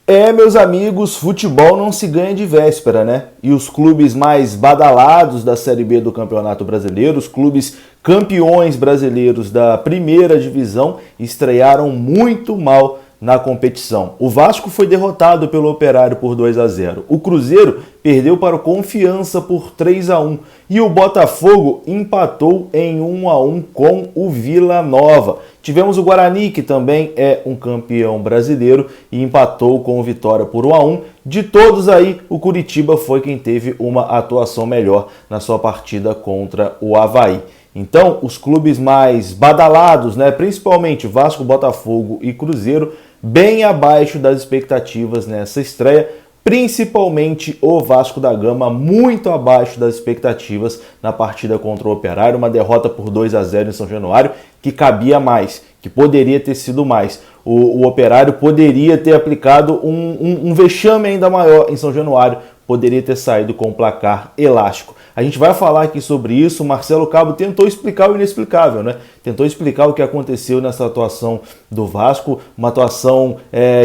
Meus amigos, futebol não se ganha de véspera, né? E os clubes mais badalados da Série B do Campeonato Brasileiro, os clubes campeões brasileiros da primeira divisão, estrearam muito mal na competição. O Vasco foi derrotado pelo Operário por 2-0. O Cruzeiro perdeu para o Confiança por 3-1. E o Botafogo empatou em 1-1 com o Vila Nova. Tivemos o Guarani, que também é um campeão brasileiro, e empatou com o Vitória por 1-1. De todos aí, o Curitiba foi quem teve uma atuação melhor na sua partida contra o Avaí. Então, os clubes mais badalados, né, principalmente Vasco, Botafogo e Cruzeiro, bem abaixo das expectativas nessa estreia, principalmente o Vasco da Gama, muito abaixo das expectativas na partida contra o Operário, uma derrota por 2-0 em São Januário, que cabia mais, que poderia ter sido mais. O Operário poderia ter aplicado um vexame ainda maior em São Januário, poderia ter saído com um placar elástico. A gente vai falar aqui sobre isso. O Marcelo Cabo tentou explicar o inexplicável, né? Tentou explicar o que aconteceu nessa atuação do Vasco, uma atuação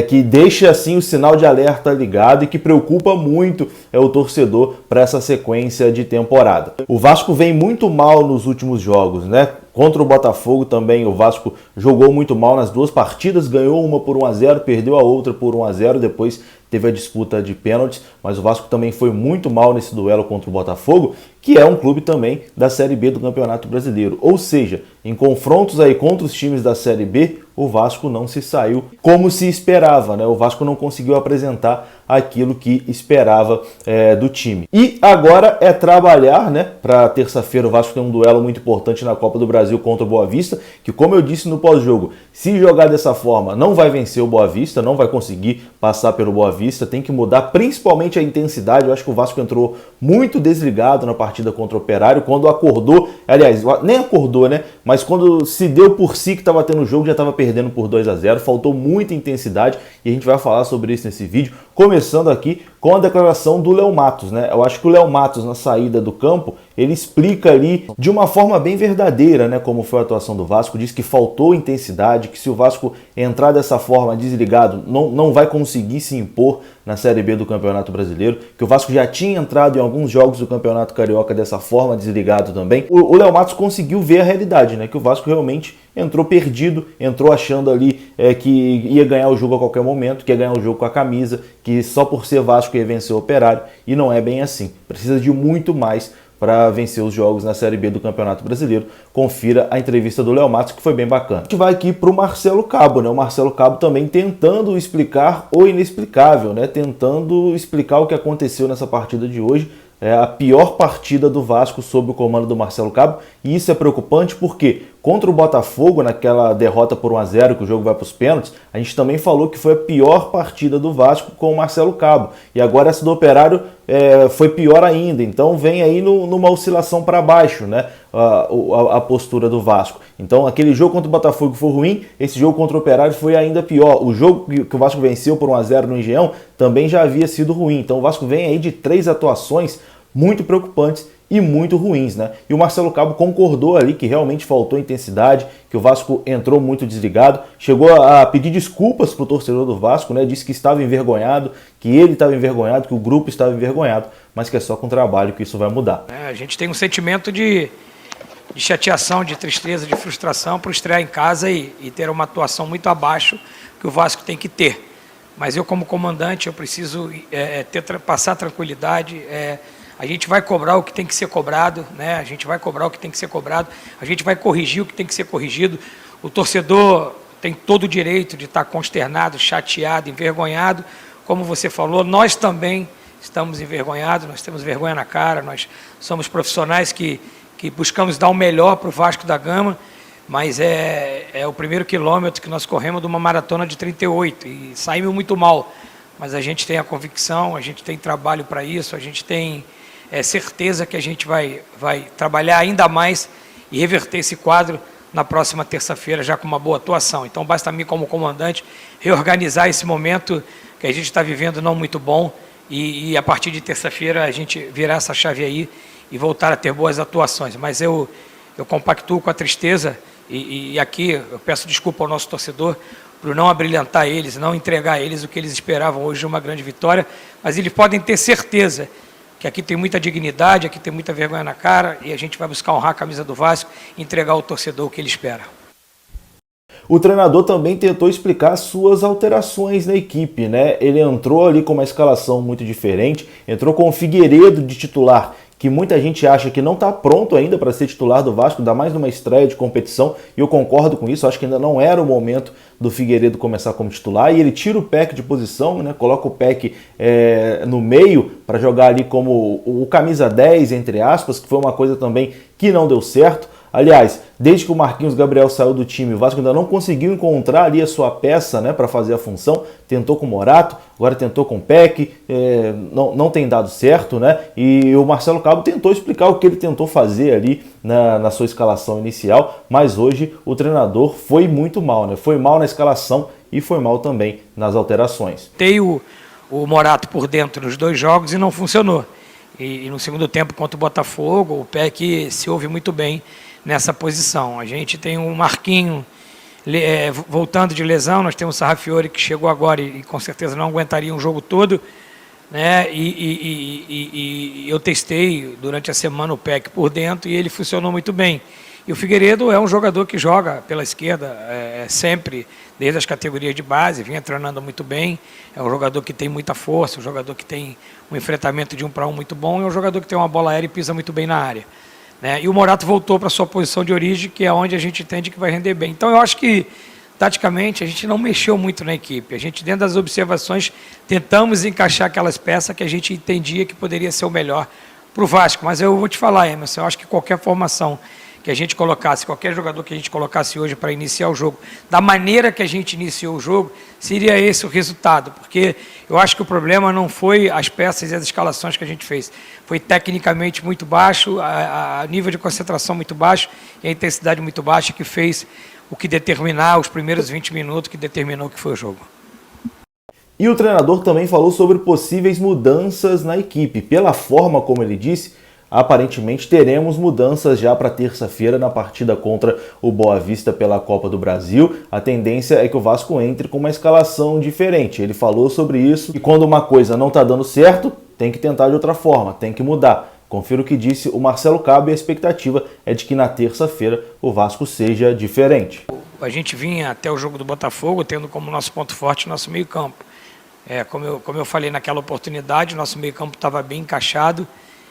que deixa assim o sinal de alerta ligado e que preocupa muito o torcedor para essa sequência de temporada. O Vasco vem muito mal nos últimos jogos, né? Contra o Botafogo também o Vasco jogou muito mal nas duas partidas, ganhou uma por 1-0, perdeu a outra por 1-0, depois teve a disputa de pênaltis, mas o Vasco também foi muito mal nesse duelo contra o Botafogo, que é um clube também da Série B do Campeonato Brasileiro. Ou seja, em confrontos aí contra os times da Série B, o Vasco não se saiu como se esperava, né? O Vasco não conseguiu apresentar aquilo que esperava do time. E agora é trabalhar, né? Para terça-feira o Vasco tem um duelo muito importante na Copa do Brasil contra o Boa Vista, que, como eu disse no pós-jogo, se jogar dessa forma não vai vencer o Boa Vista, não vai conseguir passar pelo Boa Vista, tem que mudar principalmente a intensidade. Eu acho que o Vasco entrou muito desligado na partida contra o Operário, quando acordou, aliás, nem acordou, né? Mas quando se deu por si que estava tendo o jogo, já estava perdendo por 2-0, faltou muita intensidade e a gente vai falar sobre isso nesse vídeo, começando aqui com a declaração do Léo Matos, né? Eu acho que o Léo Matos, na saída do campo, ele explica ali de uma forma bem verdadeira, né, como foi a atuação do Vasco, diz que faltou intensidade, que se o Vasco entrar dessa forma desligado, não vai conseguir se impor na Série B do Campeonato Brasileiro, que o Vasco já tinha entrado em alguns jogos do Campeonato Carioca dessa forma, desligado também. O Léo Matos conseguiu ver a realidade, né, que o Vasco realmente entrou perdido, entrou achando ali que ia ganhar o jogo a qualquer momento, que ia ganhar o jogo com a camisa, que só por ser Vasco ia vencer o Operário, e não é bem assim. Precisa de muito mais para vencer os jogos na Série B do Campeonato Brasileiro. Confira a entrevista do Léo Matos, que foi bem bacana. A gente vai aqui para o Marcelo Cabo, né? O Marcelo Cabo também tentando explicar o inexplicável, né? Tentando explicar o que aconteceu nessa partida de hoje. É a pior partida do Vasco sob o comando do Marcelo Cabo, e isso é preocupante porque contra o Botafogo, naquela derrota por 1-0, que o jogo vai para os pênaltis, a gente também falou que foi a pior partida do Vasco com o Marcelo Cabo, e agora essa do Operário foi pior ainda, então vem aí numa oscilação para baixo, né, a postura do Vasco. Então aquele jogo contra o Botafogo foi ruim, esse jogo contra o Operário foi ainda pior. O jogo que o Vasco venceu por 1-0 no Engenhão também já havia sido ruim, então o Vasco vem aí de 3 atuações muito preocupantes e muito ruins, né? E o Marcelo Cabo concordou ali que realmente faltou intensidade, que o Vasco entrou muito desligado, chegou a pedir desculpas para o torcedor do Vasco, né? Disse que estava envergonhado, que ele estava envergonhado, que o grupo estava envergonhado, mas que é só com trabalho que isso vai mudar. A gente tem um sentimento de chateação, de tristeza, de frustração por estrear em casa e ter uma atuação muito abaixo que o Vasco tem que ter. Mas eu, como comandante, eu preciso passar tranquilidade. A gente vai cobrar o que tem que ser cobrado, né? A gente vai cobrar o que tem que ser cobrado, a gente vai corrigir o que tem que ser corrigido. O torcedor tem todo o direito de estar consternado, chateado, envergonhado. Como você falou, nós também estamos envergonhados, nós temos vergonha na cara, nós somos profissionais que buscamos dar o melhor para o Vasco da Gama, mas é o primeiro quilômetro que nós corremos de uma maratona de 38 e saímos muito mal. Mas a gente tem a convicção, a gente tem trabalho para isso, a gente tem certeza que a gente vai trabalhar ainda mais e reverter esse quadro na próxima terça-feira, já com uma boa atuação. Então, basta a mim, como comandante, reorganizar esse momento que a gente está vivendo não muito bom e a partir de terça-feira a gente virar essa chave aí e voltar a ter boas atuações. Mas eu compactuo com a tristeza e aqui eu peço desculpa ao nosso torcedor, por não abrilhantar eles, não entregar a eles o que eles esperavam hoje de uma grande vitória, mas eles podem ter certeza que aqui tem muita dignidade, aqui tem muita vergonha na cara, e a gente vai buscar honrar a camisa do Vasco e entregar ao torcedor o que ele espera. O treinador também tentou explicar suas alterações na equipe, né? Ele entrou ali com uma escalação muito diferente, entrou com o Figueiredo de titular, que muita gente acha que não está pronto ainda para ser titular do Vasco, ainda mais numa estreia de competição, e eu concordo com isso, acho que ainda não era o momento do Figueiredo começar como titular, e ele tira o Peck de posição, né, coloca o Peck no meio para jogar ali como o camisa 10, entre aspas, que foi uma coisa também que não deu certo. Aliás, desde que o Marquinhos Gabriel saiu do time, o Vasco ainda não conseguiu encontrar ali a sua peça, né, para fazer a função. Tentou com o Morato, agora tentou com o Peck, não tem dado certo, né? E o Marcelo Cabo tentou explicar o que ele tentou fazer ali na sua escalação inicial, mas hoje o treinador foi muito mal, né? Foi mal na escalação e foi mal também nas alterações. Tem o Morato por dentro nos 2 jogos e não funcionou. E no segundo tempo contra o Botafogo, o Peck se ouve muito bem nessa posição. A gente tem um Marquinho voltando de lesão, nós temos o Sarrafiori que chegou agora e com certeza não aguentaria um jogo todo, né? E eu testei durante a semana o Peck por dentro e ele funcionou muito bem. E o Figueiredo é um jogador que joga pela esquerda sempre, desde as categorias de base, vinha treinando muito bem, é um jogador que tem muita força, um jogador que tem um enfrentamento de 1 para 1 muito bom, e é um jogador que tem uma bola aérea e pisa muito bem na área. Né? E o Morato voltou para a sua posição de origem, que é onde a gente entende que vai render bem. Então eu acho que, taticamente, a gente não mexeu muito na equipe. A gente, dentro das observações, tentamos encaixar aquelas peças que a gente entendia que poderia ser o melhor para o Vasco. Mas eu vou te falar, Emerson, eu acho que qualquer formação que a gente colocasse, qualquer jogador que a gente colocasse hoje para iniciar o jogo, da maneira que a gente iniciou o jogo, seria esse o resultado, porque eu acho que o problema não foi as peças e as escalações que a gente fez, foi tecnicamente muito baixo, a nível de concentração muito baixo e a intensidade muito baixa que fez o que determinar os primeiros 20 minutos, que determinou o que foi o jogo. E o treinador também falou sobre possíveis mudanças na equipe. Pela forma como ele disse, aparentemente teremos mudanças já para terça-feira na partida contra o Boa Vista pela Copa do Brasil. A tendência é que o Vasco entre com uma escalação diferente. Ele falou sobre isso e quando uma coisa não está dando certo, tem que tentar de outra forma, tem que mudar. Confira o que disse o Marcelo Cabo e a expectativa é de que na terça-feira o Vasco seja diferente. A gente vinha até o jogo do Botafogo tendo como nosso ponto forte o nosso meio-campo. Como eu falei naquela oportunidade, nosso meio-campo estava bem encaixado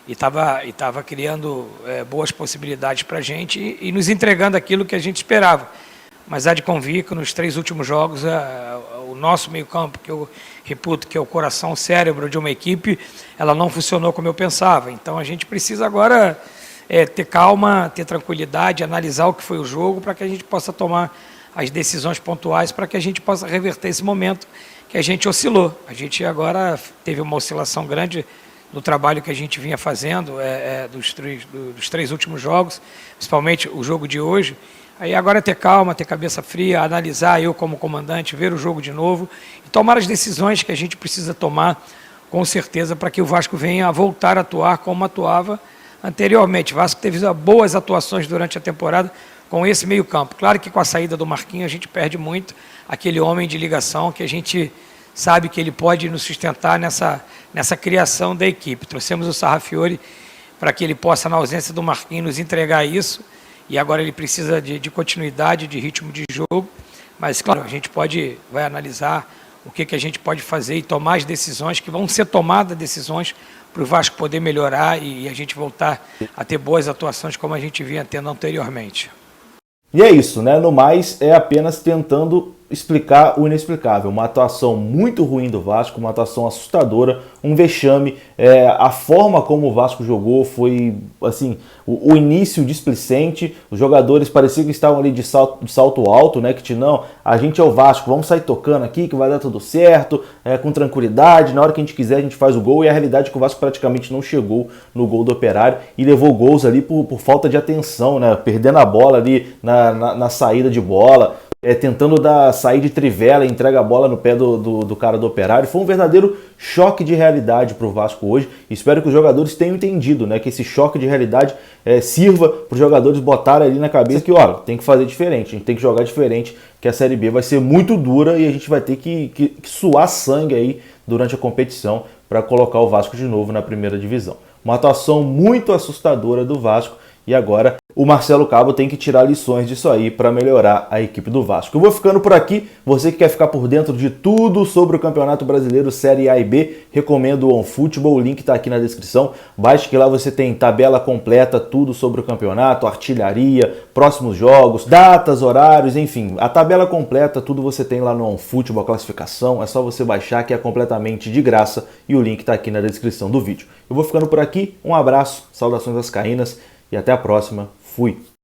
e estava criando boas possibilidades para a gente e nos entregando aquilo que a gente esperava. Mas há de convir que nos 3 últimos jogos, o nosso meio-campo, que eu reputo que é o coração, o cérebro de uma equipe, ela não funcionou como eu pensava. Então a gente precisa agora ter calma, ter tranquilidade, analisar o que foi o jogo para que a gente possa tomar as decisões pontuais, para que a gente possa reverter esse momento que a gente oscilou. A gente agora teve uma oscilação grande do trabalho que a gente vinha fazendo dos 3 últimos jogos, principalmente o jogo de hoje. Aí agora é ter calma, ter cabeça fria, analisar eu como comandante, ver o jogo de novo e tomar as decisões que a gente precisa tomar com certeza para que o Vasco venha a voltar a atuar como atuava anteriormente. O Vasco teve boas atuações durante a temporada com esse meio campo. Claro que com a saída do Marquinhos a gente perde muito aquele homem de ligação que a gente sabe que ele pode nos sustentar nessa criação da equipe. Trouxemos o Sarrafiori para que ele possa, na ausência do Marquinhos, nos entregar isso, e agora ele precisa de continuidade, de ritmo de jogo, mas, claro, a gente vai analisar o que a gente pode fazer e tomar as decisões, que vão ser tomadas decisões para o Vasco poder melhorar e a gente voltar a ter boas atuações como a gente vinha tendo anteriormente. E é isso, né? No mais, é apenas tentando explicar o inexplicável. Uma atuação muito ruim do Vasco, uma atuação assustadora, um vexame. A forma como o Vasco jogou foi, assim, o início displicente. Os jogadores pareciam que estavam ali de salto alto, né? Que não, a gente é o Vasco, vamos sair tocando aqui que vai dar tudo certo, com tranquilidade, na hora que a gente quiser a gente faz o gol. E a realidade é que o Vasco praticamente não chegou no gol do Operário e levou gols ali por falta de atenção, né? Perdendo a bola ali na saída de bola. tentando sair de trivela e entrega a bola no pé do cara do Operário. Foi um verdadeiro choque de realidade para o Vasco hoje. Espero que os jogadores tenham entendido, né, que esse choque de realidade sirva para os jogadores botarem ali na cabeça que, ó, tem que fazer diferente, a gente tem que jogar diferente, que a Série B vai ser muito dura e a gente vai ter que suar sangue aí durante a competição para colocar o Vasco de novo na primeira divisão. Uma atuação muito assustadora do Vasco e agora o Marcelo Cabo tem que tirar lições disso aí para melhorar a equipe do Vasco. Eu vou ficando por aqui. Você que quer ficar por dentro de tudo sobre o Campeonato Brasileiro Série A e B, recomendo o OneFootball, o link está aqui na descrição. Baixe que lá você tem tabela completa, tudo sobre o campeonato, artilharia, próximos jogos, datas, horários, enfim. A tabela completa, tudo você tem lá no OneFootball, a classificação. É só você baixar que é completamente de graça e o link está aqui na descrição do vídeo. Eu vou ficando por aqui. Um abraço, saudações vascaínas e até a próxima. Fui!